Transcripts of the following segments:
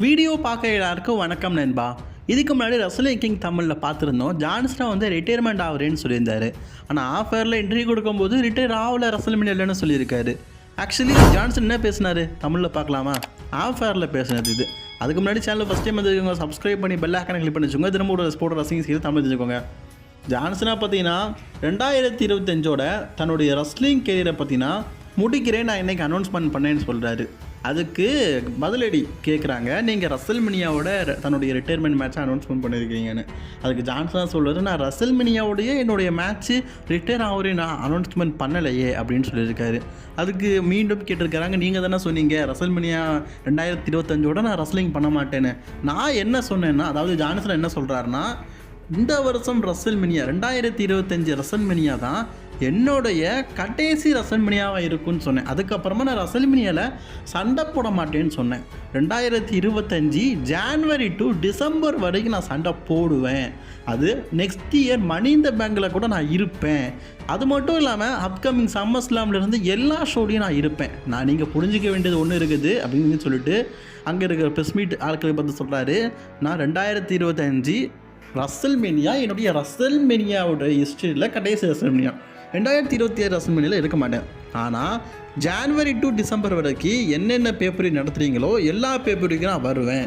Video பார்க்க எல்லாருக்கும் வணக்கம் நண்பா. இதுக்கு முன்னாடி ரசலிங் கிங் தமிழில் பார்த்துருந்தோம். ஜான்ஸ்னா வந்து ரிட்டையர்மெண்ட் ஆகுறேன்னு சொல்லியிருந்தாரு. ஆனால் ஆஃபரில் இன்டர்வியூ கொடுக்கும்போது ரிட்டையர் ஆகல ரசல்மேனியா இல்லைன்னு சொல்லியிருக்காரு. ஆக்சுவலி ஜான்சன் என்ன பேசினார் தமிழில் பார்க்கலாமா? ஆஃபரில் பேசினது இது. அதுக்கு முன்னாடி சேனல் ஃபஸ்ட் டைம் வந்துருக்கோங்க, சப்ஸ்கிரைப் பண்ணி பெல் ஐக்கானை கிளிக் பண்ணி வச்சுக்கோங்க. திரும்ப ஒரு ஸ்போர்ட் ரசிங் செய்து தமிழ் தெரிஞ்சுக்கோங்க. ஜான்சனாக பார்த்தீங்கன்னா 2025 தன்னுடைய ரஸ்லிங் கெரியரை பார்த்தீங்கன்னா முடிக்கிறேன், நான் இன்றைக்கி அனௌன்ஸ்மெண்ட் பண்ணேன்னு சொல்கிறாரு. அதுக்கு பதிலடி கேட்குறாங்க, நீங்கள் ரசல்மேனியாவோட தன்னுடைய ரிட்டையர்மெண்ட் மேட்ச்சை அனௌன்ஸ்மெண்ட் பண்ணியிருக்கீங்கன்னு. அதுக்கு ஜான்சனாக சொல்கிறது, நான் ரசல்மேனியாவோடைய என்னுடைய மேட்ச்சு ரிட்டையர் ஆகிறேன், நான் அனௌன்ஸ்மெண்ட் பண்ணலையே அப்படின்னு சொல்லியிருக்காரு. அதுக்கு மீண்டும் கேட்டிருக்கிறாங்க, நீங்கள் தானே சொன்னீங்க ரசல்மேனியா 2025 நான் ரஸ்லிங் பண்ண மாட்டேன்னு. நான் என்ன சொன்னேன்னா, அதாவது ஜான்சன் என்ன சொல்கிறாருன்னா, இந்த வருஷம் ரசல்மேனியா 2025 ரசல்மேனியா தான் என்னுடைய கடைசி ரசல்மேனியாவாக இருக்குன்னு சொன்னேன். அதுக்கப்புறமா நான் ரசல்மேனியாவில் சண்டை போட மாட்டேன்னு சொன்னேன். 2025 ஜான்வரி டு டிசம்பர் வரைக்கும் நான் சண்டை போடுவேன். அது நெக்ஸ்ட் இயர் மணி இந்த பேங்கில் கூட நான் இருப்பேன். அது மட்டும் இல்லாமல் அப்கமிங் சம்மர் ஸ்லாம்லேருந்து எல்லா ஷோலையும் நான் இருப்பேன். நீங்கள் புரிஞ்சிக்க வேண்டியது ஒன்று இருக்குது அப்படின்னு சொல்லிட்டு அங்கே இருக்கிற ப்ரெஸ் மீட் ஆட்களை பார்த்து சொல்கிறாரு, நான் 2025 ரசல்மேனியா என்னுடைய ரசல்மேனியாவோட ஹிஸ்ட்ரியில் கடைசி ரசல்மேனியா. 2027 ரசல்மேனியாவில் இருக்க மாட்டேன். ஆனால் ஜான்வரி டு டிசம்பர் வரைக்கும் என்னென்ன பேப்பரி நடத்துகிறீங்களோ எல்லா பேப்பரிக்கும் நான் வருவேன்,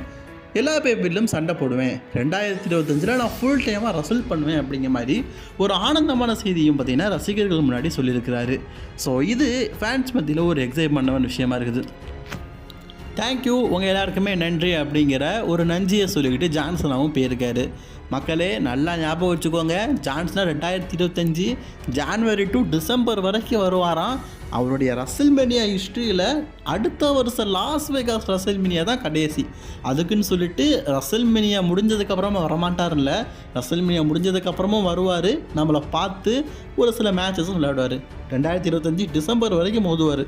எல்லா பேப்பரிலும் சண்டை போடுவேன். 2025 நான் ஃபுல் டைமாக ரசல் பண்ணுவேன் அப்படிங்கிற மாதிரி ஒரு ஆனந்தமான செய்தியும் பார்த்திங்கன்னா ரசிகர்கள் முன்னாடி சொல்லியிருக்கிறாரு. ஸோ இது ஃபேன்ஸ் மத்தியில் ஒரு எக்ஸைட்மெண்டான விஷயமா இருக்குது. தேங்க்யூ, உங்கள் எல்லாருக்குமே நன்றி அப்படிங்கிற ஒரு நன்றியை சொல்லிக்கிட்டு ஜான்சனாகவும் போயிருக்காரு. மக்களே நல்லா ஞாபகம் வச்சுக்கோங்க, ஜான்சனா 2025 ஜான்வரி டு டிசம்பர் வரைக்கும் வருவாராம். அவருடைய ரசல்மேனியா ஹிஸ்ட்ரியில் அடுத்த வருஷம் லாஸ் வேகாஸ் ரசல்மேனியா தான் கடைசி. அதுக்குன்னு சொல்லிட்டு ரசல்மேனியா முடிஞ்சதுக்கப்புறமா வரமாட்டார்ல, ரசல்மேனியா முடிஞ்சதுக்கப்புறமும் வருவார், நம்மளை பார்த்து ஒரு சில மேட்சஸும் விளையாடுவார். 2025 டிசம்பர் வரைக்கும் மோதுவார்.